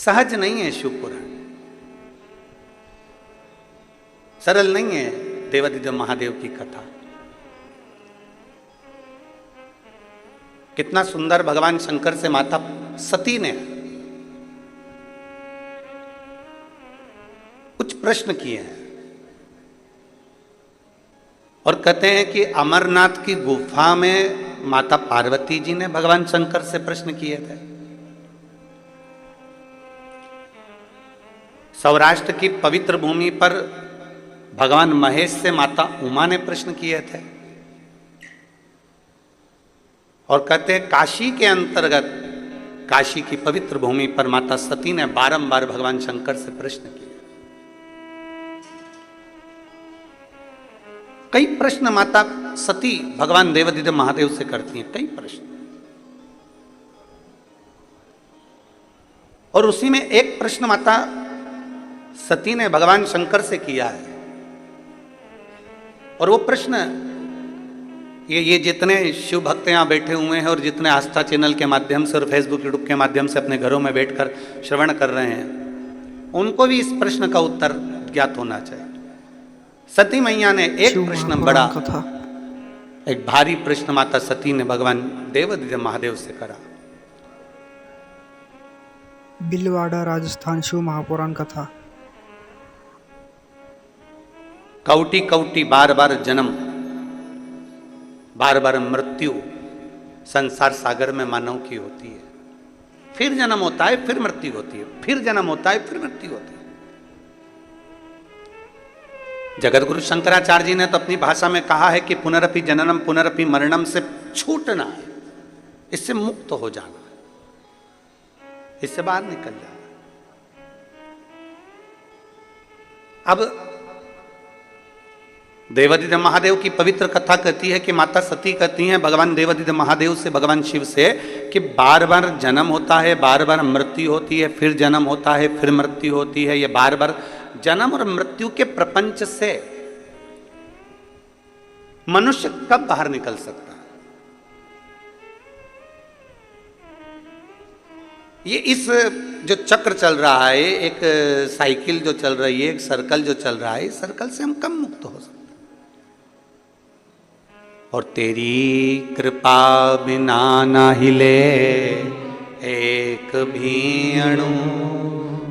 सहज नहीं है शिव पुराण, सरल नहीं है देवादिदेव महादेव की कथा। कितना सुंदर भगवान शंकर से माता सती ने कुछ प्रश्न किए हैं और कहते हैं कि अमरनाथ की गुफा में माता पार्वती जी ने भगवान शंकर से प्रश्न किए थे। सौराष्ट्र की पवित्र भूमि पर भगवान महेश से माता उमा ने प्रश्न किए थे। और कहते हैं काशी के अंतर्गत काशी की पवित्र भूमि पर माता सती ने बारंबार भगवान शंकर से प्रश्न किए। कई प्रश्न माता सती भगवान देवादिदेव महादेव से करती हैं, कई प्रश्न। और उसी में एक प्रश्न माता सती ने भगवान शंकर से किया है। और वो प्रश्न ये जितने शिव भक्त यहाँ बैठे हुए हैं और जितने आस्था चैनल के माध्यम से और फेसबुक यूट्यूब के माध्यम से अपने घरों में बैठकर श्रवण कर रहे हैं, उनको भी इस प्रश्न का उत्तर ज्ञात होना चाहिए। सती मैया ने एक प्रश्न बड़ा, एक भारी प्रश्न माता सती ने भगवान देवादिदेव महादेव से करा। बिलवाड़ा राजस्थान शिव महापुराण कथा। कौटी कौटी बार बार जन्म, बार बार मृत्यु संसार सागर में मानव की होती है। फिर जन्म होता है, फिर मृत्यु होती है, फिर जन्म होता है, फिर मृत्यु होती है। जगत गुरु शंकराचार्य जी ने तो अपनी भाषा में कहा है कि पुनरपि जननम पुनरपि मरणम से छूटना है, इससे मुक्त हो जाना है, इससे बाहर निकल जाना। अब देवादिदेव महादेव की पवित्र कथा कहती है कि माता सती कहती हैं भगवान देवादिदेव महादेव से, भगवान शिव से, कि बार बार जन्म होता है, बार बार मृत्यु होती है, फिर जन्म होता है, फिर मृत्यु होती है। ये बार बार जन्म और मृत्यु के प्रपंच से मनुष्य कब बाहर निकल सकता है? ये इस जो चक्र चल रहा है, एक साइकिल जो चल रही है, एक सर्कल जो चल रहा है, इस सर्कल से हम कब मुक्त हो सकते हैं? और तेरी कृपा बिना ना हिले एक भी अणु,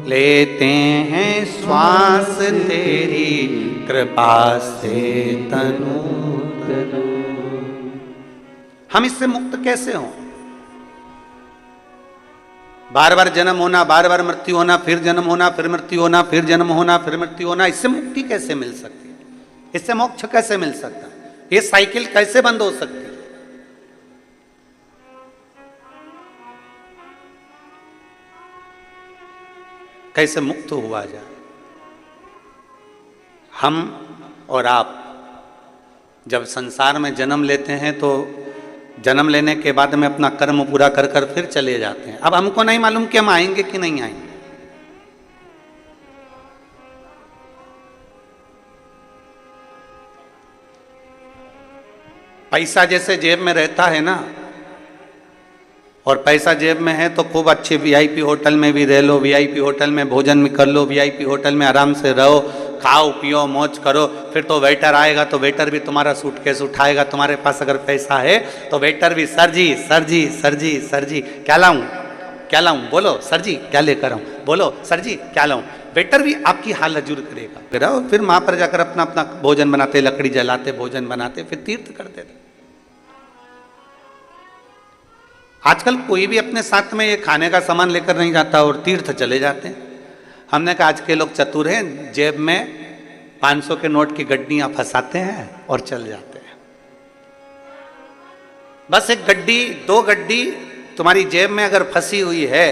लेते हैं श्वास तेरी कृपा से तनु तनु। हम इससे मुक्त कैसे हों? बार बार जन्म होना, बार बार मृत्यु होना, फिर जन्म होना, फिर मृत्यु होना, फिर जन्म होना, फिर मृत्यु होना, इससे मुक्ति कैसे मिल सकती है? इससे मोक्ष कैसे मिल सकता है? ये साइकिल कैसे बंद हो सकती है? कैसे मुक्त हुआ जाए? हम और आप जब संसार में जन्म लेते हैं तो जन्म लेने के बाद में अपना कर्म पूरा कर कर फिर चले जाते हैं। अब हमको नहीं मालूम कि हम आएंगे कि नहीं आएंगे। पैसा जैसे जेब में रहता है ना, और पैसा जेब में है तो खूब अच्छे वीआईपी होटल में भी रह लो, वीआईपी होटल में भोजन भी कर लो, वीआईपी होटल में आराम से रहो, खाओ पियो मौज करो। फिर तो वेटर आएगा तो वेटर भी तुम्हारा सूटकेस उठाएगा। तुम्हारे पास अगर पैसा है तो वेटर भी सर जी सर जी सर जी सर जी क्या लाऊं, क्या लाऊं, बोलो सर जी क्या लेकर आऊं, बोलो सर जी क्या लाऊं। वेटर भी आपकी हाल हजूर करेगा। फिर वहां पर जाकर अपना अपना भोजन बनाते, लकड़ी जलाते, भोजन बनाते, फिर तीर्थ करते थे। आजकल कोई भी अपने साथ में ये खाने का सामान लेकर नहीं जाता और तीर्थ चले जाते हैं। हमने कहा आज के लोग चतुर हैं, जेब में 500 के नोट की गड्डियां फंसाते हैं और चल जाते हैं। बस एक गड्डी, दो गड्डी तुम्हारी जेब में अगर फंसी हुई है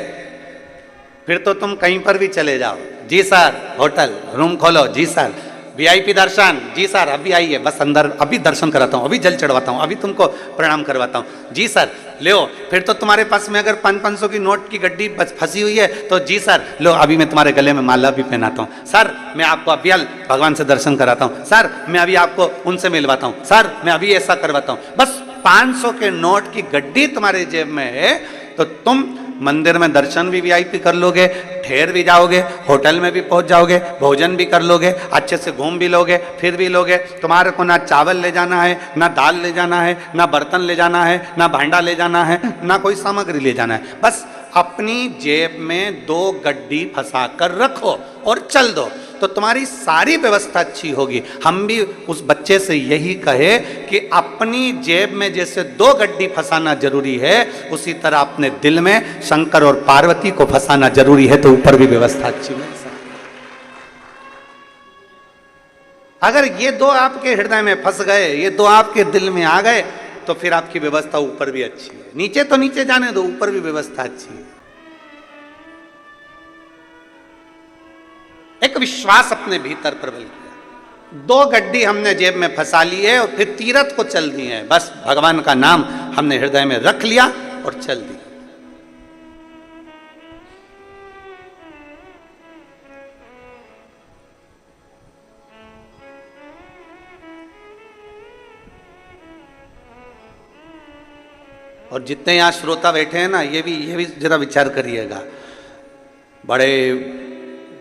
फिर तो तुम कहीं पर भी चले जाओ। जी सर होटल रूम खोलो, जी सर वीआईपी दर्शन, जी सर अभी आइए, बस अंदर अभी दर्शन कराता हूँ, अभी जल चढ़वाता हूँ, अभी तुमको प्रणाम करवाता हूँ, जी सर ले। फिर तो तुम्हारे पास में अगर 500 की नोट की गड्डी बस फंसी हुई है तो जी सर लो, अभी मैं तुम्हारे गले में माला भी पहनाता हूँ, सर मैं आपको अभी भगवान से दर्शन कराता हूँ, सर मैं अभी आपको उनसे मिलवाता हूँ, सर मैं अभी ऐसा करवाता हूँ। बस 500 के नोट की गड्डी तुम्हारे जेब में है तो तुम मंदिर में दर्शन भी वीआईपी कर लोगे, ठहर भी जाओगे, होटल में भी पहुंच जाओगे, भोजन भी कर लोगे, अच्छे से घूम भी लोगे, फिर भी लोगे। तुम्हारे को ना चावल ले जाना है, ना दाल ले जाना है, ना बर्तन ले जाना है, ना भांडा ले जाना है, ना कोई सामग्री ले जाना है। बस अपनी जेब में 2 गड्डी फंसा कर रखो और चल दो, तो तुम्हारी सारी व्यवस्था अच्छी होगी। हम भी उस बच्चे से यही कहे कि अपनी जेब में जैसे 2 गड्डी फंसाना जरूरी है, उसी तरह अपने दिल में शंकर और पार्वती को फंसाना जरूरी है, तो ऊपर भी व्यवस्था अच्छी मिल सकती है। अगर ये 2 आपके हृदय में फंस गए, ये 2 आपके दिल में आ गए, तो फिर आपकी व्यवस्था ऊपर भी अच्छी है। नीचे तो नीचे जाने दो, ऊपर भी व्यवस्था अच्छी है। एक विश्वास अपने भीतर प्रबल किया, 2 गड्डी हमने जेब में फंसा ली है और फिर तीरथ को चल दी है। बस भगवान का नाम हमने हृदय में रख लिया और चल दी। और जितने यहां श्रोता बैठे हैं ना, ये भी जरा विचार करिएगा। बड़े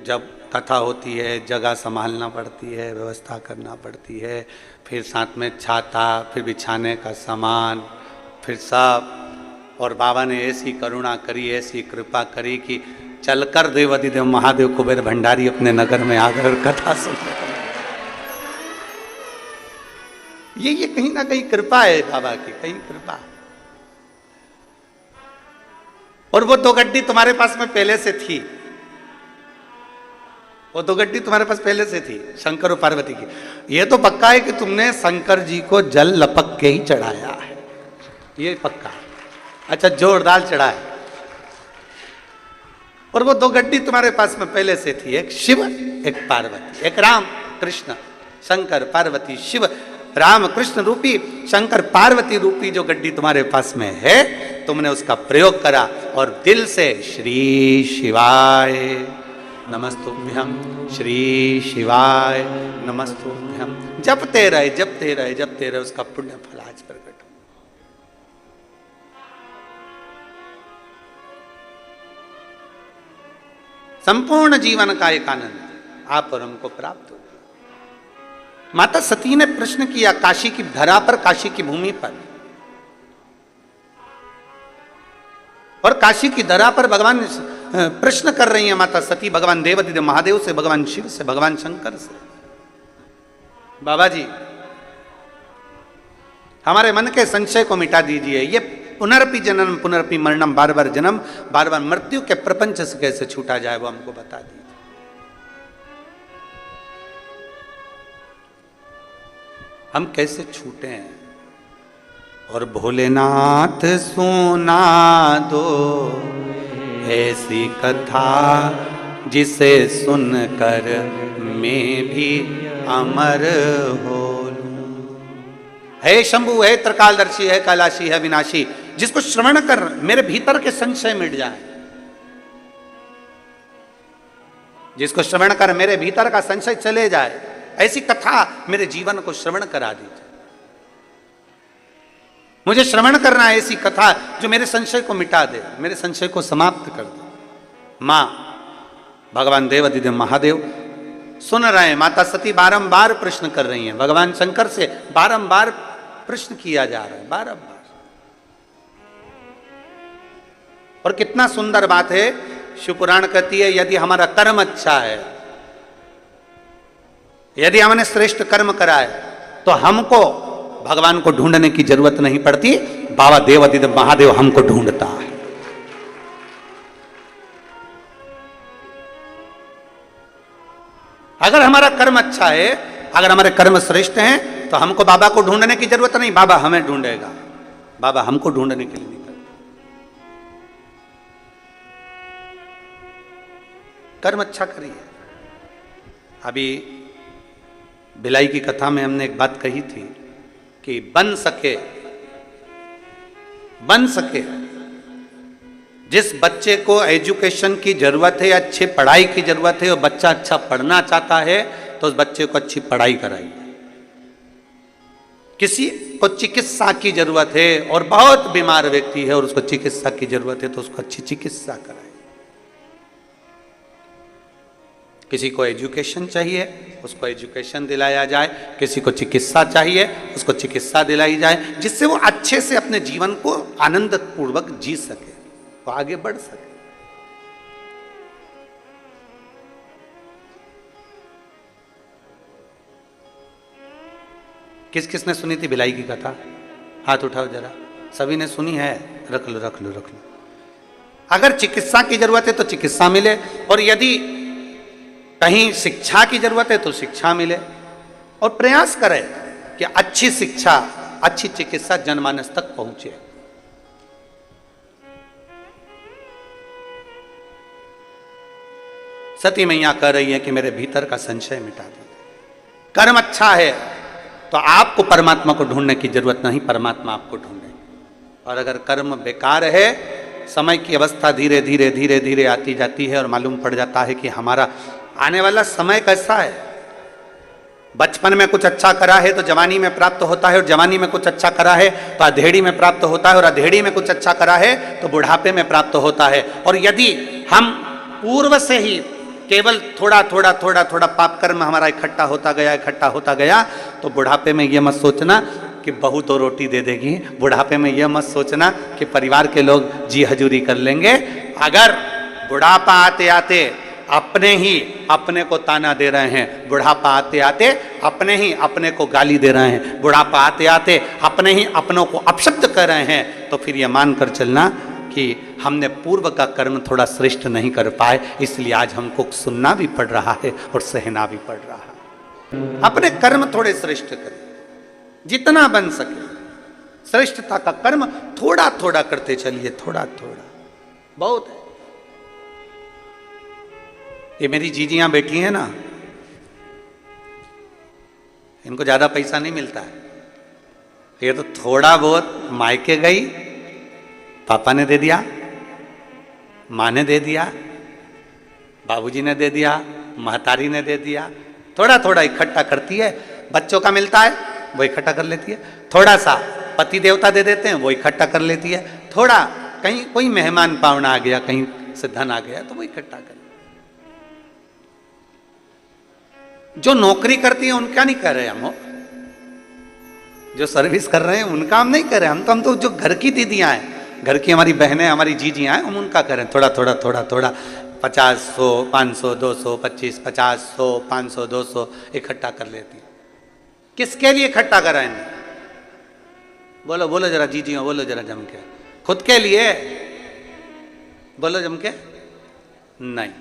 जब कथा होती है, जगह संभालना पड़ती है, व्यवस्था करना पड़ती है, फिर साथ में छाता, फिर बिछाने का सामान, फिर सब। और बाबा ने ऐसी करुणा करी, ऐसी कृपा करी कि चलकर देवाधिदेव महादेव कुबेर भंडारी अपने नगर में आकर कथा सुनते। ये कहीं ना कहीं कृपा है बाबा की, कहीं कृपा। और वो 2 गड्डी तुम्हारे पास में पहले से थी, वो 2 गड्डी तुम्हारे पास पहले से थी, शंकर और पार्वती की। ये तो पक्का है कि तुमने शंकर जी को जल लपक के ही चढ़ाया है, ये पक्का। अच्छा, जोरदार चढ़ा है। और वो 2 गड्डी तुम्हारे पास में पहले से थी, एक शिव, एक पार्वती, एक राम कृष्ण, शंकर पार्वती शिव राम कृष्ण रूपी, शंकर पार्वती रूपी जो गड्डी तुम्हारे पास में है, तुमने उसका प्रयोग करा और दिल से श्री शिवाय नमस्तुभ्यम, श्री शिवाय नमस्तुभ्यम जपते रहे, जपते रहे, जपते रहे। उसका पुण्य फल आज प्रकट हो। संपूर्ण जीवन का एक आनंद आप और हमको प्राप्त हो। माता सती ने प्रश्न किया काशी की धरा पर, काशी की भूमि पर, और काशी की धरा पर भगवान प्रश्न कर रही हैं माता सती भगवान देवाधिदेव महादेव से, भगवान शिव से, भगवान शंकर से। बाबा जी, हमारे मन के संशय को मिटा दीजिए। ये पुनरपि जन्म पुनरपि मरणम, बार बार जन्म बार बार मृत्यु के प्रपंच से कैसे छूटा जाए, वो हमको बता दीजिए। हम कैसे छूटे हैं। और भोलेनाथ सुना दो ऐसी कथा, जिसे सुनकर मैं भी अमर हो लूं। हे शंभु, है त्रिकालदर्शी, है कैलाशी, है विनाशी, जिसको श्रवण कर मेरे भीतर के संशय मिट जाए, जिसको श्रवण कर मेरे भीतर का संशय चले जाए, ऐसी कथा मेरे जीवन को श्रवण करा दीजिए। मुझे श्रवण करना है ऐसी कथा जो मेरे संशय को मिटा दे, मेरे संशय को समाप्त कर दे। मां भगवान देवाधिदेव महादेव सुन रहे हैं। माता सती बारंबार प्रश्न कर रही हैं, भगवान शंकर से बारंबार प्रश्न किया जा रहा है, बारंबार। और कितना सुंदर बात है, शिवपुराण कहती है यदि हमारा कर्म अच्छा है, यदि हमने श्रेष्ठ कर्म करा है, तो हमको भगवान को ढूंढने की जरूरत नहीं पड़ती, बाबा देवाधिदेव महादेव हमको ढूंढता है। अगर हमारा कर्म अच्छा है, अगर हमारे कर्म श्रेष्ठ हैं, तो हमको बाबा को ढूंढने की जरूरत नहीं, बाबा हमें ढूंढेगा। बाबा हमको ढूंढने के लिए नहीं करते। कर्म अच्छा करिए। अभी भिलाई की कथा में हमने एक बात कही थी कि बन सके जिस बच्चे को एजुकेशन की जरूरत है, अच्छी पढ़ाई की जरूरत है, और बच्चा अच्छा पढ़ना चाहता है, तो उस बच्चे को अच्छी पढ़ाई कराइए। किसी को चिकित्सा की जरूरत है और बहुत बीमार व्यक्ति है और उसको चिकित्सा की जरूरत है तो उसको अच्छी चिकित्सा कराए। किसी को एजुकेशन चाहिए, उसको एजुकेशन दिलाया जाए, किसी को चिकित्सा चाहिए, उसको चिकित्सा दिलाई जाए, जिससे वो अच्छे से अपने जीवन को आनंद पूर्वक जी सके, वो आगे बढ़ सके। किस किस ने सुनी थी भिलाई की कथा? हाथ उठाओ जरा। सभी ने सुनी है? रख लो रख लो रख लो। अगर चिकित्सा की जरूरत है तो चिकित्सा मिले, और यदि कहीं शिक्षा की जरूरत है तो शिक्षा मिले, और प्रयास करें कि अच्छी शिक्षा, अच्छी चिकित्सा जनमानस तक पहुंचे। सती मैया कह रही है कि मेरे भीतर का संशय मिटा दो। कर्म अच्छा है तो आपको परमात्मा को ढूंढने की जरूरत नहीं, परमात्मा आपको ढूंढे। और अगर कर्म बेकार है, समय की अवस्था धीरे धीरे धीरे धीरे आती जाती है और मालूम पड़ जाता है कि हमारा आने वाला समय कैसा है। बचपन में कुछ अच्छा करा है तो जवानी में प्राप्त होता है, और जवानी में कुछ अच्छा करा है तो अधेड़ी में प्राप्त होता है, और अधेड़ी में कुछ अच्छा करा है तो बुढ़ापे में प्राप्त होता है। और यदि हम पूर्व से ही केवल थोड़ा थोड़ा थोड़ा थोड़ा पाप कर्म हमारा इकट्ठा होता गया तो बुढ़ापे में ये मत सोचना कि बहू तो रोटी दे देगी, बुढ़ापे में ये मत सोचना कि परिवार के लोग जी हजूरी कर लेंगे। अगर बुढ़ापा आते आते अपने ही अपने को ताना दे रहे हैं, बुढ़ापा आते आते अपने ही अपने को गाली दे रहे हैं, बुढ़ापा आते आते अपने ही अपनों को अपशब्द कर रहे हैं, तो फिर ये मान कर चलना कि हमने पूर्व का कर्म थोड़ा श्रेष्ठ नहीं कर पाए, इसलिए आज हमको सुनना भी पड़ रहा है और सहना भी पड़ रहा है। अपने कर्म थोड़े श्रेष्ठ करें, जितना बन सके श्रेष्ठता का कर्म थोड़ा थोड़ा करते चलिए, थोड़ा थोड़ा बहुत है। ये मेरी जीजियां बेटी है ना, इनको ज्यादा पैसा नहीं मिलता है, ये तो थोड़ा बहुत मायके गई, पापा ने दे दिया, माँ ने दे दिया, बाबूजी ने दे दिया, महतारी ने दे दिया, थोड़ा थोड़ा इकट्ठा करती है। बच्चों का मिलता है वो इकट्ठा कर लेती है, थोड़ा सा पति देवता दे देते हैं वो इकट्ठा कर लेती है, थोड़ा कहीं कोई मेहमान पावना आ गया, कहीं से धन आ गया तो वो इकट्ठा कर। जो नौकरी करती है उनका नहीं कर रहे हम, जो सर्विस कर रहे हैं उनका हम नहीं कर रहे, हम तो जो घर की दीदियां हैं, घर की हमारी बहनें, हमारी जीजियां हैं, हम उनका करें थोड़ा थोड़ा थोड़ा थोड़ा 50, 100, 500, 200, 25, 50, 100, 500, 200 इकट्ठा कर लेती है। किसके लिए इकट्ठा करा इन्हें? बोलो बोलो जरा जीजियों, बोलो जरा जम के। खुद के लिए? बोलो जम के। नहीं।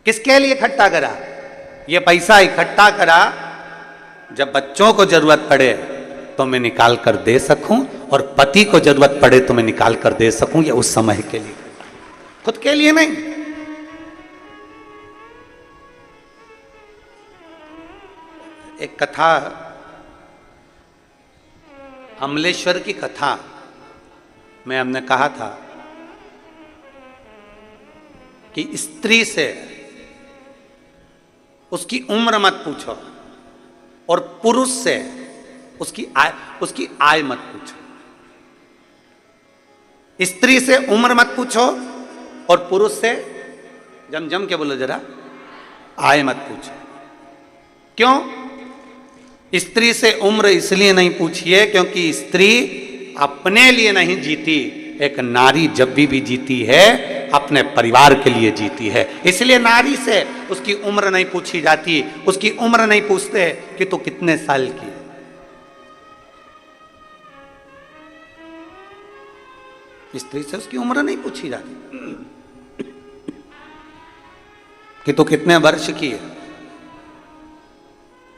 किसके लिए इकट्ठा करा? ये पैसा इकट्ठा करा जब बच्चों को जरूरत पड़े तो मैं निकाल कर दे सकूं, और पति को जरूरत पड़े तो मैं निकाल कर दे सकूं, ये उस समय के लिए, खुद के लिए नहीं। एक कथा, अमलेश्वर की कथा में हमने कहा था कि स्त्री से उसकी उम्र मत पूछो और पुरुष से उसकी आय मत पूछो। स्त्री से उम्र मत पूछो और पुरुष से, जम के बोलो जरा, आय मत पूछो। क्यों? स्त्री से उम्र इसलिए नहीं पूछिए क्योंकि स्त्री अपने लिए नहीं जीती, एक नारी जब भी जीती है अपने परिवार के लिए जीती है, इसलिए नारी से उसकी उम्र नहीं पूछी जाती, उसकी उम्र नहीं पूछते कि तू कितने साल की है। स्त्री से उसकी उम्र नहीं पूछी जाती कि तू कितने वर्ष की है।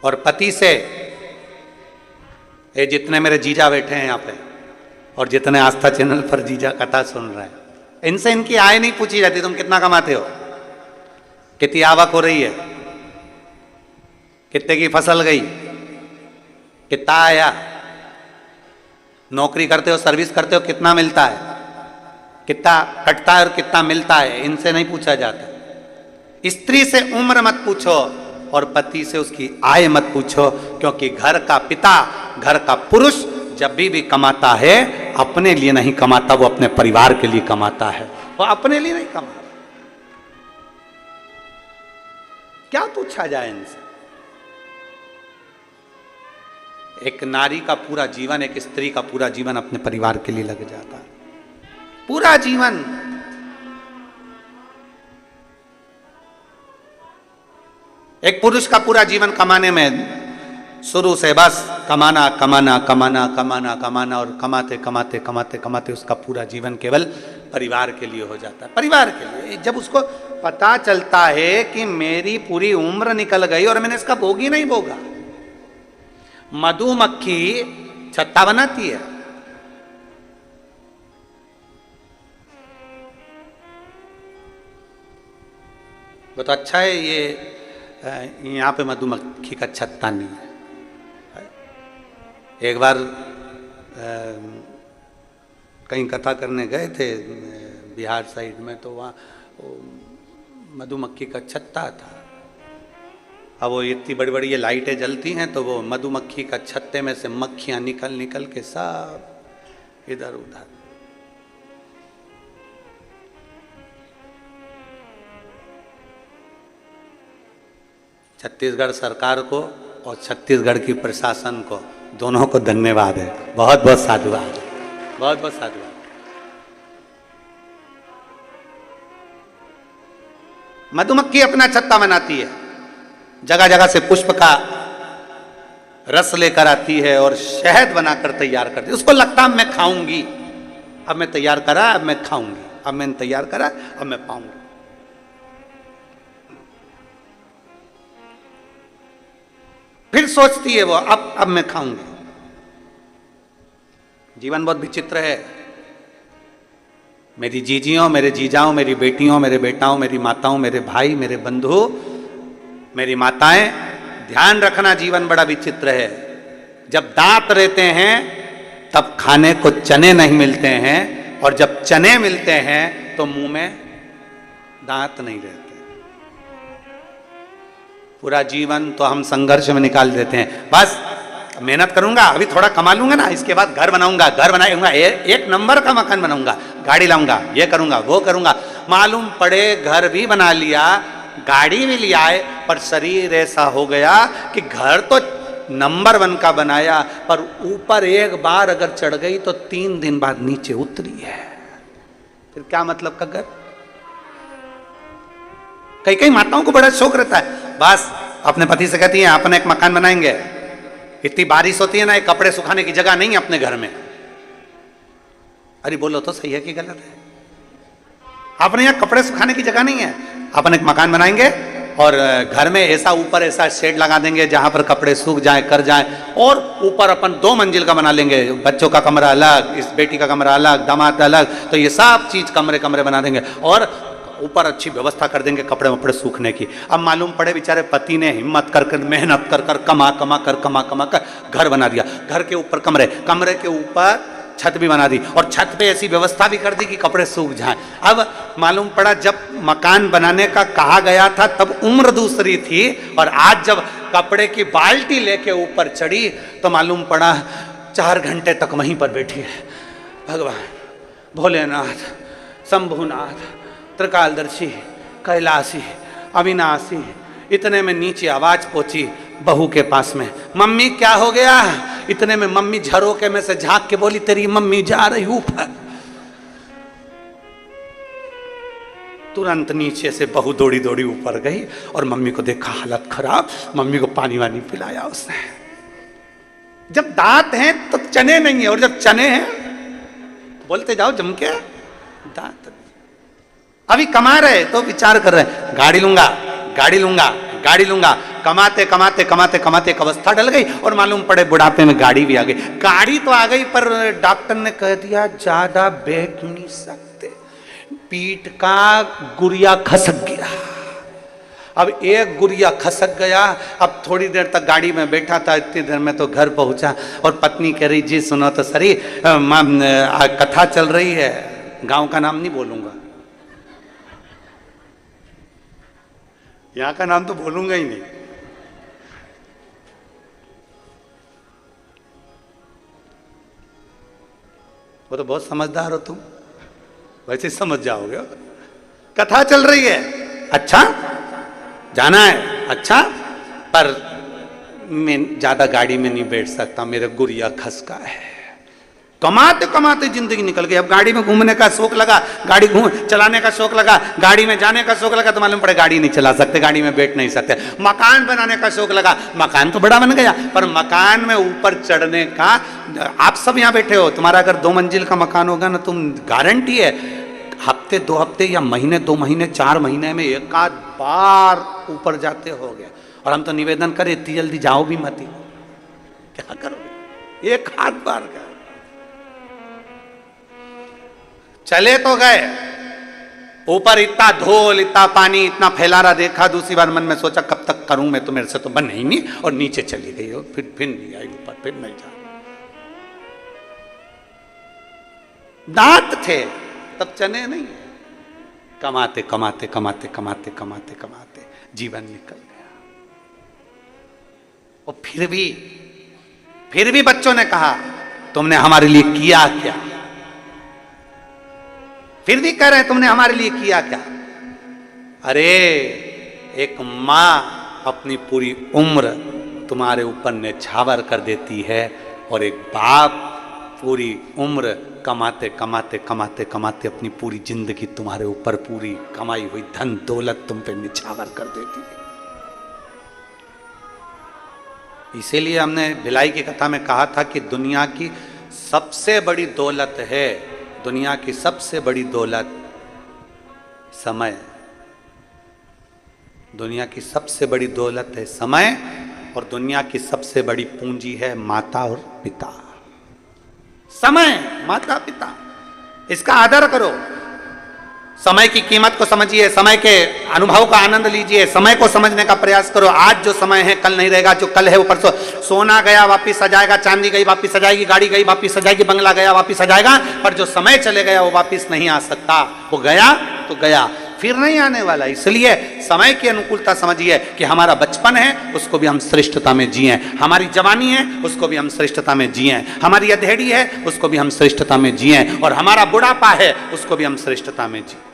और पति से, ये जितने मेरे जीजा बैठे हैं यहाँ पे और जितने आस्था चैनल पर जीजा कथा सुन रहे हैं, इनसे इनकी आय नहीं पूछी जाती, तुम कितना कमाते हो, कितनी आवक हो रही है, कितने की फसल गई, कितना आया, नौकरी करते हो, सर्विस करते हो, कितना मिलता है, कितना कटता है और कितना मिलता है, इनसे नहीं पूछा जाता। स्त्री से उम्र मत पूछो और पति से उसकी आय मत पूछो, क्योंकि घर का पिता, घर का पुरुष जब भी कमाता है अपने लिए नहीं कमाता, वो अपने परिवार के लिए कमाता है, वो अपने लिए नहीं कमाता। क्या पूछा जाए इनसे? एक नारी का पूरा जीवन, एक स्त्री का पूरा जीवन अपने परिवार के लिए लग जाता है, पूरा जीवन। एक पुरुष का पूरा जीवन कमाने में, शुरू से बस कमाना कमाना कमाना कमाना कमाना, और कमाते कमाते कमाते कमाते उसका पूरा जीवन केवल परिवार के लिए हो जाता है, परिवार के लिए। जब उसको पता चलता है कि मेरी पूरी उम्र निकल गई और मैंने इसका भोग ही नहीं भोगा। मधुमक्खी छत्ता बनाती है, वो तो अच्छा है, ये यहाँ पे मधुमक्खी का छत्ता नहीं है। एक बार कहीं कथा करने गए थे बिहार साइड में, तो वहाँ मधुमक्खी का छत्ता था। अब वो इतनी बड़ी बड़ी ये लाइटें जलती हैं, तो वो मधुमक्खी का छत्ते में से मक्खियाँ निकल निकल के सब इधर उधर। छत्तीसगढ़ सरकार को और छत्तीसगढ़ की प्रशासन को, दोनों को धन्यवाद है, बहुत बहुत साधुवाद, बहुत बहुत साधुवाद। मधुमक्खी अपना छत्ता बनाती है, जगह जगह से पुष्प का रस लेकर आती है और शहद बनाकर तैयार करती है। उसको लगता है मैं खाऊंगी, अब मैं तैयार करा, अब मैं खाऊंगी, अब मैंने तैयार करा, अब मैं पाऊंगी। फिर सोचती है वो, अब मैं खाऊंगी। जीवन बहुत विचित्र है। मेरी जीजियों, मेरे जीजाओं, मेरी बेटियों, मेरे बेटाओं, मेरी माताओं, मेरे भाई, मेरे बंधु, मेरी माताएं, ध्यान रखना, जीवन बड़ा विचित्र है। जब दांत रहते हैं तब खाने को चने नहीं मिलते हैं, और जब चने मिलते हैं तो मुंह में दांत नहीं रहते। पूरा जीवन तो हम संघर्ष में निकाल देते हैं। बस मेहनत करूंगा, अभी थोड़ा कमा लूंगा ना, इसके बाद घर बनाऊंगा, घर बनाऊंगा, एक नंबर का मकान बनाऊंगा, गाड़ी लाऊंगा, ये करूंगा, वो करूंगा। मालूम पड़े घर भी बना लिया, गाड़ी भी लिया है, पर शरीर ऐसा हो गया कि घर तो नंबर 1 का बनाया, पर ऊपर एक बार अगर चढ़ गई तो 3 दिन बाद नीचे उतरी है। फिर क्या मतलब का घर? कई कई माताओं को बड़ा शौक रहता है, बस अपने पति से कहती हैं अपने एक मकान बनाएंगे। इतनी बारिश होती है ना, कपड़े सुखाने की जगह नहीं है अपने घर में। अरे बोलो तो सही है कि गलत है? अपने यहाँ कपड़े सुखाने की जगह नहीं है, अपन एक मकान बनाएंगे और घर में ऐसा ऊपर ऐसा शेड लगा देंगे जहां पर कपड़े सूख जाए, कर जाए, और ऊपर अपन 2 मंजिल का बना लेंगे, बच्चों का कमरा अलग, इस बेटी का कमरा अलग, दामाद अलग, तो ये सब चीज कमरे कमरे बना देंगे और ऊपर अच्छी व्यवस्था कर देंगे कपड़े वपड़े सूखने की। अब मालूम पड़े बेचारे पति ने हिम्मत कर कर, मेहनत कर कर, कमा कर घर बना दिया। घर के ऊपर कमरे, कमरे के ऊपर छत भी बना दी, और छत पे ऐसी व्यवस्था भी कर दी कि कपड़े सूख जाएं। अब मालूम पड़ा जब मकान बनाने का कहा गया था तब उम्र दूसरी थी, और आज जब कपड़े की बाल्टी लेके ऊपर चढ़ी तो मालूम पड़ा 4 घंटे तक वहीं पर बैठी है। भगवान भोलेनाथ, शंभुनाथ, त्रिकालदर्शी, कैलाशी, अविनाशी, इतने में नीचे आवाज पहुंची बहू के पास में, मम्मी क्या हो गया? इतने में मम्मी झरोके में से झांक के बोली, तेरी मम्मी जा रही ऊपर। तुरंत नीचे से बहू दौड़ी दौड़ी ऊपर गई और मम्मी को देखा हालत खराब, मम्मी को पानी वानी पिलाया उसने। जब दांत हैं तो चने नहीं है, और जब चने हैं बोलते जाओ जम के, दांत अभी कमा रहे तो विचार कर रहे हैं गाड़ी लूंगा, गाड़ी लूंगा, गाड़ी लूंगा। कमाते कमाते कमाते कमाते एक अवस्था डल गई और मालूम पड़े बुढ़ापे में गाड़ी भी आ गई। गाड़ी तो आ गई पर डॉक्टर ने कह दिया ज्यादा बैठ नहीं सकते, पीठ का गुरिया खसक गया। अब एक गुरिया खसक गया। अब थोड़ी देर तक गाड़ी में बैठा था, इतनी देर में तो घर पहुंचा और पत्नी कह रही जी सुनो तो सरी, कथा चल रही है, गांव का नाम नहीं बोलूंगा, यहाँ का नाम तो बोलूंगा ही नहीं, वो तो बहुत समझदार हो तुम, वैसे समझ जाओगे। कथा चल रही है, अच्छा जाना है, अच्छा, पर मैं ज्यादा गाड़ी में नहीं बैठ सकता, मेरा गुड़िया खसका है। कमाते कमाते जिंदगी निकल गई। अब गाड़ी में घूमने का शौक लगा, गाड़ी चलाने का शौक लगा, गाड़ी में जाने का शौक लगा तो मालूम पड़े गाड़ी नहीं चला सकते, गाड़ी में बैठ नहीं सकते। मकान बनाने का शौक लगा, मकान तो बड़ा बन गया, पर मकान में ऊपर चढ़ने का, आप सब यहाँ बैठे हो, तुम्हारा अगर 2 मंजिल का मकान होगा ना, तुम गारंटी है हफ्ते 2 हफ्ते या महीने 2 महीने 4 महीने में एक आध बार ऊपर जाते हो गए। और हम तो निवेदन करें इतनी जल्दी जाओ भी मत, क्या करोगे, एक आध बार का चले तो गए, ऊपर इतना धूल इतना पानी इतना फैला रहा देखा, दूसरी बार मन में सोचा कब तक करूं मैं, तो मेरे से तो बन ही नहीं, और नीचे चली गई हो, फिर नहीं आई ऊपर, फिर नहीं जा। दांत थे तब चने नहीं, कमाते कमाते कमाते कमाते कमाते कमाते जीवन निकल गया। और फिर भी बच्चों ने कहा तुमने हमारे लिए किया क्या, फिर भी कह रहे हैं तुमने हमारे लिए किया क्या। अरे एक मां अपनी पूरी उम्र तुम्हारे ऊपर न्यौछावर कर देती है, और एक बाप पूरी उम्र कमाते कमाते कमाते कमाते अपनी पूरी जिंदगी तुम्हारे ऊपर पूरी कमाई हुई धन दौलत तुम पे न्यौछावर कर देती है। इसीलिए हमने भिलाई की कथा में कहा था कि दुनिया की सबसे बड़ी दौलत है, दुनिया की सबसे बड़ी दौलत समय, दुनिया की सबसे बड़ी दौलत है समय, और दुनिया की सबसे बड़ी पूंजी है माता और पिता। समय, माता पिता, इसका आदर करो, समय की कीमत को समझिए, समय के अनुभव का आनंद लीजिए, समय को समझने का प्रयास करो। आज जो समय है कल नहीं रहेगा, जो कल है वो परसों। सोना गया वापिस आ जाएगा, चांदी गई वापिस आ जाएगी, गाड़ी गई वापिस आ जाएगी, बंगला गया वापिस आ जाएगा, पर जो समय चले गया वो वापिस नहीं आ सकता। वो गया तो गया, फिर नहीं आने वाला। इसलिए समय की अनुकूलता समझिए कि हमारा बचपन है उसको भी हम श्रेष्ठता में जिए, हमारी जवानी है उसको भी हम श्रेष्ठता में जिए, हमारी अधेड़ी है उसको भी हम श्रेष्ठता में जिए, और हमारा बुढ़ापा है उसको भी हम श्रेष्ठता में जिए।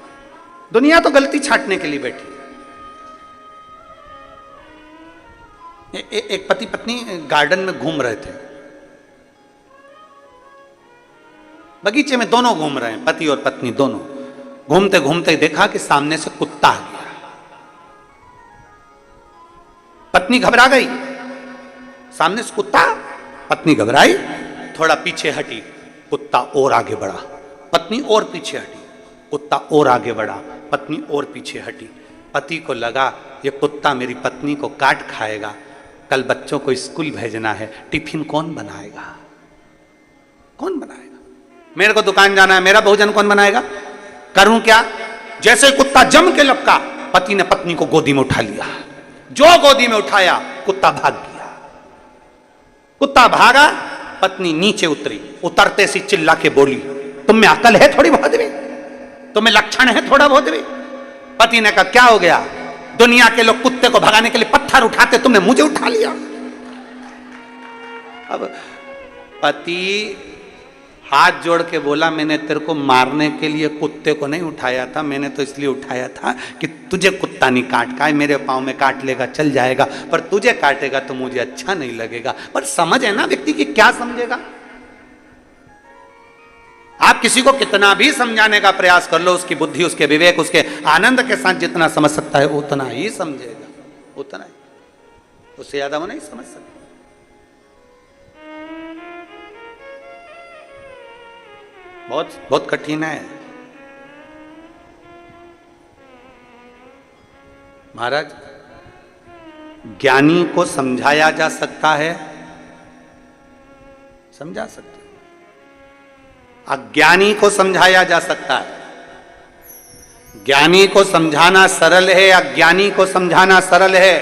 दुनिया तो गलती छांटने के लिए बैठी है। एक पति पत्नी गार्डन में घूम रहे थे, बगीचे में दोनों घूम रहे हैं, पति और पत्नी दोनों। घूमते घूमते देखा कि सामने से कुत्ता आ गया। पत्नी घबरा गई, सामने से कुत्ता, पत्नी घबराई, थोड़ा पीछे हटी, कुत्ता और आगे बढ़ा, पत्नी और पीछे हटी, कुत्ता और आगे बढ़ा, पत्नी और पीछे हटी। पति को लगा ये कुत्ता मेरी पत्नी को काट खाएगा, कल बच्चों को स्कूल भेजना है, टिफिन कौन बनाएगा, कौन बनाएगा, मेरे को दुकान जाना है, मेरा भोजन कौन बनाएगा, करूं क्या। जैसे कुत्ता जम के लपका, पति ने पत्नी को गोदी में उठा लिया, जो गोदी में उठाया कुत्ता भाग गया। कुत्ता भागा, पत्नी नीचे उतरी, उतरते सी चिल्ला के बोली तुम में अकल है थोड़ी बहुत भी, तुम्हें लक्षण है थोड़ा बहुत भी। पति ने कहा क्या हो गया, दुनिया के लोग कुत्ते को भगाने के लिए पत्थर उठाते, तुमने मुझे उठा लिया। अब पति हाथ जोड़ के बोला मैंने तेरे को मारने के लिए कुत्ते को नहीं उठाया था, मैंने तो इसलिए उठाया था कि तुझे कुत्ता नहीं काट का है, मेरे पाँव में काट लेगा चल जाएगा, पर तुझे काटेगा तो मुझे अच्छा नहीं लगेगा। पर समझ है ना व्यक्ति की, क्या समझेगा। आप किसी को कितना भी समझाने का प्रयास कर लो, उसकी बुद्धि उसके विवेक उसके आनंद के साथ जितना समझ सकता है उतना ही समझेगा, उतना ही, उससे ज्यादा वो नहीं समझ सकता। बहुत बहुत कठिन है महाराज। ज्ञानी को समझाया जा सकता है, समझा सकते, अज्ञानी को समझाया जा सकता है। ज्ञानी को समझाना सरल है, अज्ञानी को समझाना सरल है,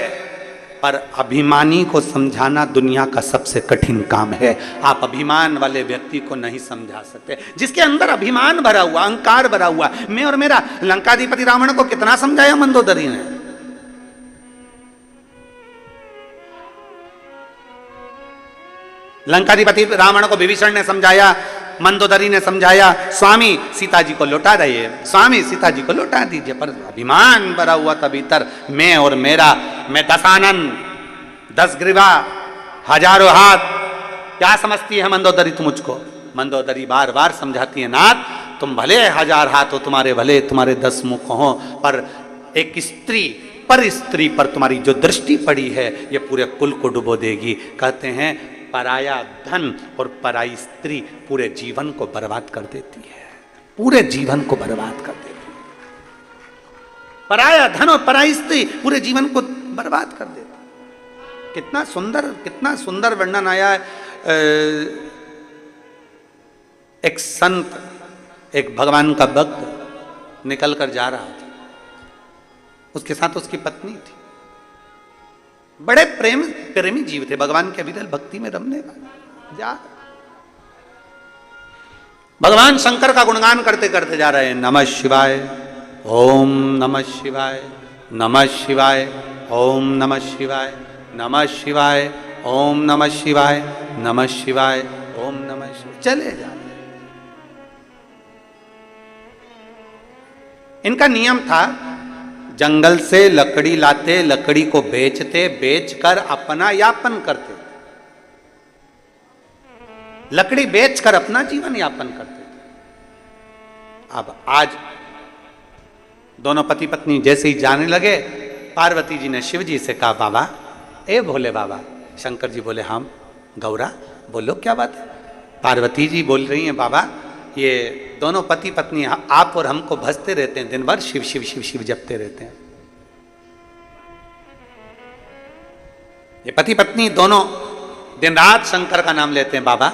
पर अभिमानी को समझाना दुनिया का सबसे कठिन काम है। आप अभिमान वाले व्यक्ति को नहीं समझा सकते, जिसके अंदर अभिमान भरा हुआ, अहंकार भरा हुआ, मैं और मेरा। लंकाधिपति रावण को कितना समझाया मंदोदरी ने, लंकाधिपति रावण को विभीषण ने समझाया मंदोदरी ने समझाया, स्वामी सीता जी को लौटा रही है, स्वामी सीता जी को लौटा दीजिए। पर अभिमान भरा हुआ था भीतर, मैं और मेरा, मैं 10 आनंद, 10 ग्रीवा, हजारों हाथ, क्या समझती है मंदोदरी तुम मुझको? मंदोदरी बार बार समझाती है, नाथ तुम भले 1000 हाथ हो, तुम्हारे भले तुम्हारे 10 मुख हो, पर एक स्त्री पर स्त्री पर तुम्हारी जो दृष्टि पड़ी है ये पूरे कुल को डुबो देगी। कहते हैं पराया धन और पराई स्त्री पूरे जीवन को बर्बाद कर देती है, पूरे जीवन को बर्बाद कर देती है। पराया धन और पराई स्त्री पूरे जीवन को बर्बाद कर देती है। कितना सुंदर वर्णन आया है। एक संत, एक भगवान का भक्त निकल कर जा रहा था, उसके साथ उसकी पत्नी थी, बड़े प्रेमी जीव थे, भगवान के अविरल भक्ति में रमने वाले। जा भगवान शंकर का गुणगान करते करते जा रहे हैं, नमः शिवाय, ओम नमः शिवाय, नमः शिवाय, ओम नमः शिवाय, नमः शिवाय, ओम नमः शिवाय, नमः शिवाय, ओम नमः शिवाय, चले जा रहे। इनका नियम था, जंगल से लकड़ी लाते, लकड़ी को बेचते, बेचकर अपना यापन करते, लकड़ी बेचकर अपना जीवन यापन करते थे। अब आज दोनों पति पत्नी जैसे ही जाने लगे, पार्वती जी ने शिव जी से कहा, बाबा, ए भोले बाबा। शंकर जी बोले, हम गौरा बोलो क्या बात है। पार्वती जी बोल रही हैं, बाबा ये दोनों पति पत्नी आप और हमको भजते रहते हैं, दिन भर शिव शिव शिव शिव जपते रहते हैं। ये पति पत्नी दोनों दिन रात शंकर का नाम लेते हैं। बाबा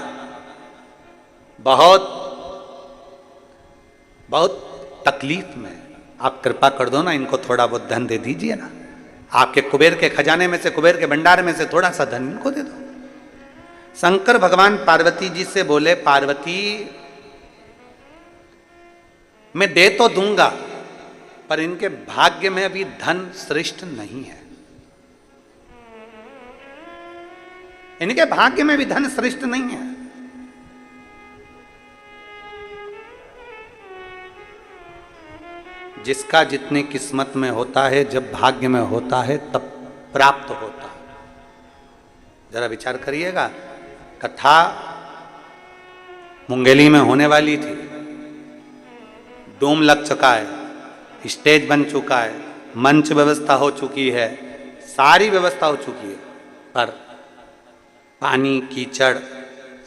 बहुत बहुत तकलीफ में, आप कृपा कर दो ना, इनको थोड़ा बहुत धन दे दीजिए ना, आपके कुबेर के खजाने में से, कुबेर के भंडार में से थोड़ा सा धन इनको दे दो। शंकर भगवान पार्वती जी से बोले, पार्वती मैं दे तो दूंगा, पर इनके भाग्य में अभी धन श्रेष्ठ नहीं है, इनके भाग्य में भी धन श्रेष्ठ नहीं है। जिसका जितनी किस्मत में होता है, जब भाग्य में होता है तब प्राप्त होता है। जरा विचार करिएगा, कथा मुंगेली में होने वाली थी, डोम लग चुका है, स्टेज बन चुका है, मंच व्यवस्था हो चुकी है, सारी व्यवस्था हो चुकी है, पर पानी कीचड़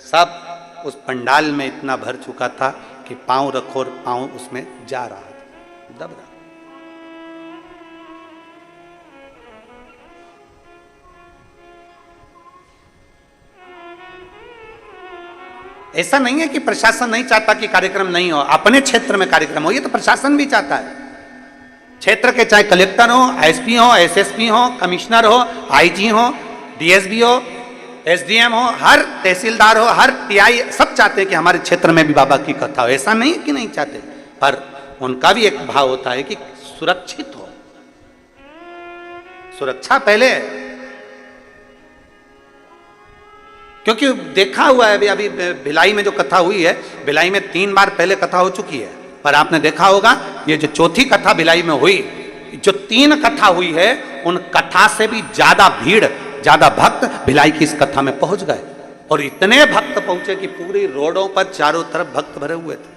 सब उस पंडाल में इतना भर चुका था कि पांव रखो और पांव उसमें जा रहा था, दब रहा। ऐसा नहीं है कि प्रशासन नहीं चाहता कि कार्यक्रम नहीं हो, अपने क्षेत्र में कार्यक्रम हो, ये तो प्रशासन भी चाहता है। क्षेत्र के चाहे कलेक्टर हो, एसपी हो, एसएसपी हो, कमिश्नर हो, आईजी हो, डीएसपी हो, एसडीएम हो, हर तहसीलदार हो, हर टीआई, सब चाहते हैं कि हमारे क्षेत्र में भी बाबा की कथा हो। ऐसा नहीं कि नहीं चाहते, पर उनका भी एक भाव होता है कि सुरक्षित हो, सुरक्षा पहले, क्योंकि देखा हुआ है अभी भिलाई में जो कथा हुई है, भिलाई में 3 बार पहले कथा हो चुकी है, पर आपने देखा होगा ये जो चौथी कथा भिलाई में हुई, जो 3 कथा हुई है, उन कथा से भी ज्यादा भीड़, ज्यादा भक्त भिलाई की इस कथा में पहुंच गए, और इतने भक्त पहुंचे कि पूरी रोडों पर चारों तरफ भक्त भरे हुए थे।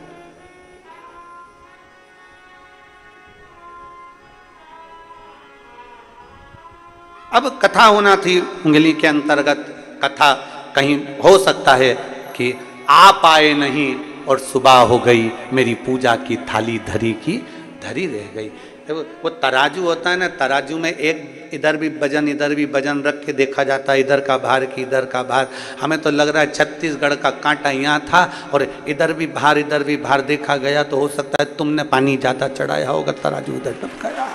अब कथा होना थी उंगली के अंतर्गत, कथा कहीं हो सकता है कि आप आए नहीं और सुबह हो गई, मेरी पूजा की थाली धरी की धरी रह गई। वो तराजू होता है ना, तराजू में एक इधर भी वजन रख के देखा जाता है, इधर का भार की इधर का भार। हमें तो लग रहा है छत्तीसगढ़ का कांटा यहाँ था और इधर भी भार देखा गया, तो हो सकता है तुमने पानी ज्यादा चढ़ाया होगा, तराजू उधर तक गया।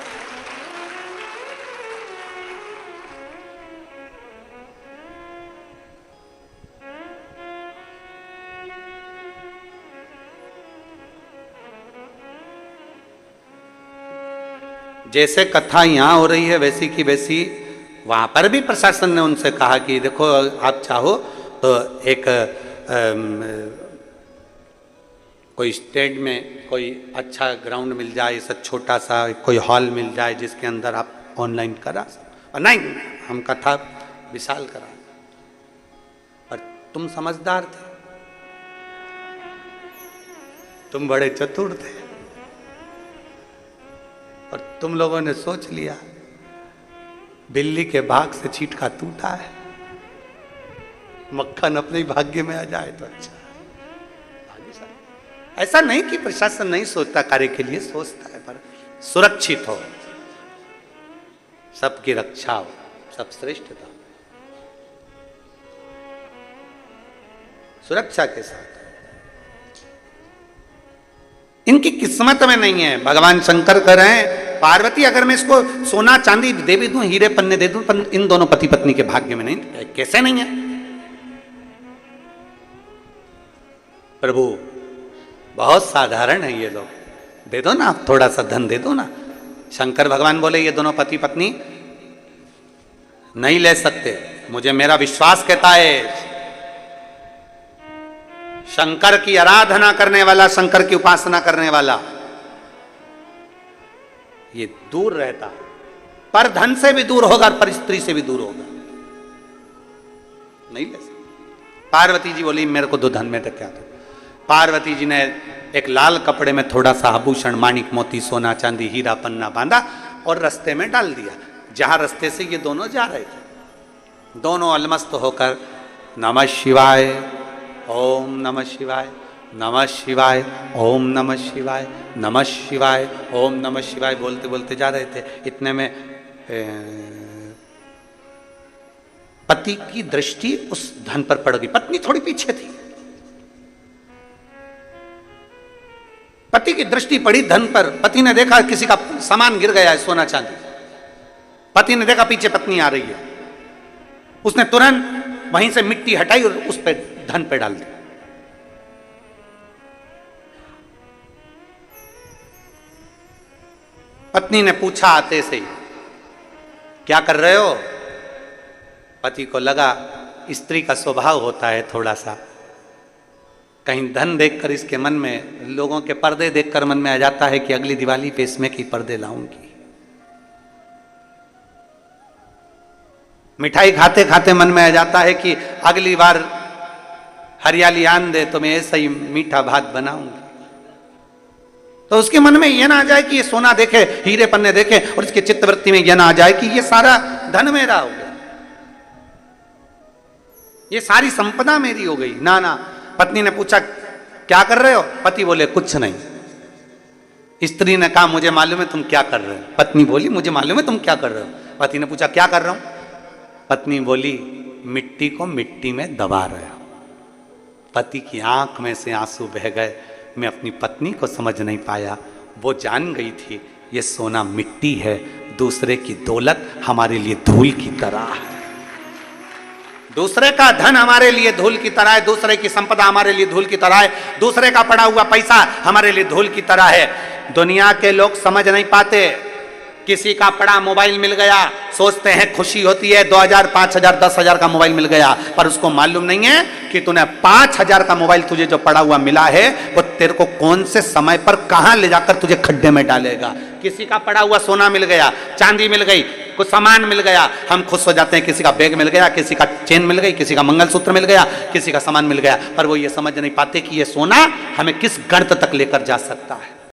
जैसे कथा यहाँ हो रही है वैसी की वैसी वहाँ पर भी प्रशासन ने उनसे कहा कि देखो आप चाहो तो एक कोई स्टेट में कोई अच्छा ग्राउंड मिल जाए, ऐसा छोटा सा कोई हॉल मिल जाए जिसके अंदर आप ऑनलाइन करा सको। और नहीं, हम कथा विशाल करा। पर तुम समझदार थे, तुम बड़े चतुर थे, और तुम लोगों ने सोच लिया बिल्ली के भाग से चीटका टूटा है, मक्खन अपने ही भाग्य में आ जाए तो अच्छा। ऐसा नहीं कि प्रशासन नहीं सोचता, कार्य के लिए सोचता है, पर सुरक्षित हो, सबकी रक्षा हो, सब श्रेष्ठता, सुरक्षा के साथ। इनकी किस्मत में नहीं है। भगवान शंकर कह रहे हैं पार्वती अगर मैं इसको सोना चांदी दे भी दूं, हीरे पन्ने दे दूं, पर इन दोनों पति पत्नी के भाग्य में नहीं। कैसे नहीं है प्रभु? बहुत साधारण है ये लोग, दे दो ना, थोड़ा सा धन दे दो ना। शंकर भगवान बोले ये दोनों पति पत्नी नहीं ले सकते। मुझे मेरा विश्वास कहता है शंकर की आराधना करने वाला, शंकर की उपासना करने वाला ये दूर रहता है, पर धन से भी दूर होगा, पर स्त्री से भी दूर होगा, नहीं ले सकते। पार्वती जी बोली मेरे को दो धन में क्या दो। पार्वती जी ने एक लाल कपड़े में थोड़ा सा आभूषण, माणिक मोती, सोना चांदी, हीरा पन्ना बांधा और रास्ते में डाल दिया। जहां रास्ते से ये दोनों जा रहे थे, दोनों अलमस्त होकर नमः शिवाय, ओम नमः शिवाय, नमः शिवाय, ओम नमः शिवाय, नमः शिवाय, ओम नमः शिवाय बोलते बोलते जा रहे थे। इतने में पति की दृष्टि उस धन पर पड़ गई। पत्नी थोड़ी पीछे थी, पति की दृष्टि पड़ी धन पर। पति ने देखा किसी का सामान गिर गया है, सोना चांदी। पति ने देखा पीछे पत्नी आ रही है, उसने तुरंत वहीं से मिट्टी हटाई और उस पे धन पे डाल दी। पत्नी ने पूछा आते से क्या कर रहे हो? पति को लगा स्त्री का स्वभाव होता है थोड़ा सा, कहीं धन देखकर इसके मन में, लोगों के पर्दे देखकर मन में आ जाता है कि अगली दिवाली पे इसमें की पर्दे लाऊंगी। मिठाई खाते खाते मन में आ जाता है कि अगली बार हरियाली आन दे तो मैं ऐसा ही मीठा भात बनाऊंगी। तो उसके मन में यह ना आ जाए कि ये सोना देखे, हीरे पन्ने देखे, और इसके चित्तवृत्ति में यह ना आ जाए कि ये सारा धन मेरा हो गया, ये सारी संपदा मेरी हो गई। ना ना। पत्नी ने पूछा क्या कर रहे हो? पति बोले कुछ नहीं। स्त्री ने कहा मुझे मालूम है तुम क्या कर रहे हो। पत्नी बोली मुझे मालूम है तुम क्या कर रहे हो। पति ने पूछा क्या कर रहा हूं? पत्नी बोली मिट्टी को मिट्टी में दबा रहे हो। पति की आंख में से आंसू बह गए। मैं अपनी पत्नी को समझ नहीं पाया, वो जान गई थी ये सोना मिट्टी है, दूसरे की दौलत हमारे लिए धूल की तरह है, दूसरे का धन हमारे लिए धूल की तरह है, दूसरे की संपदा हमारे लिए धूल की तरह है, दूसरे का पड़ा हुआ पैसा हमारे लिए धूल की तरह है। दुनिया के लोग समझ नहीं पाते। किसी का पड़ा मोबाइल मिल गया, सोचते हैं खुशी होती है, 2000, 5000, 10,000 का मोबाइल मिल गया, पर उसको मालूम नहीं है कि तूने 5000 का मोबाइल तुझे जो पड़ा हुआ मिला है वो तेरे को कौन से समय पर कहां ले जाकर तुझे खड्डे में डालेगा। किसी का पड़ा हुआ सोना मिल गया, चांदी मिल गई, कुछ सामान मिल गया, हम खुश हो जाते हैं। किसी का बैग मिल गया, किसी का चेन मिल गई, किसी का मंगलसूत्र मिल गया, किसी का सामान मिल गया, पर वो ये समझ नहीं पाते कि ये सोना हमें किस गर्त तक लेकर जा सकता है।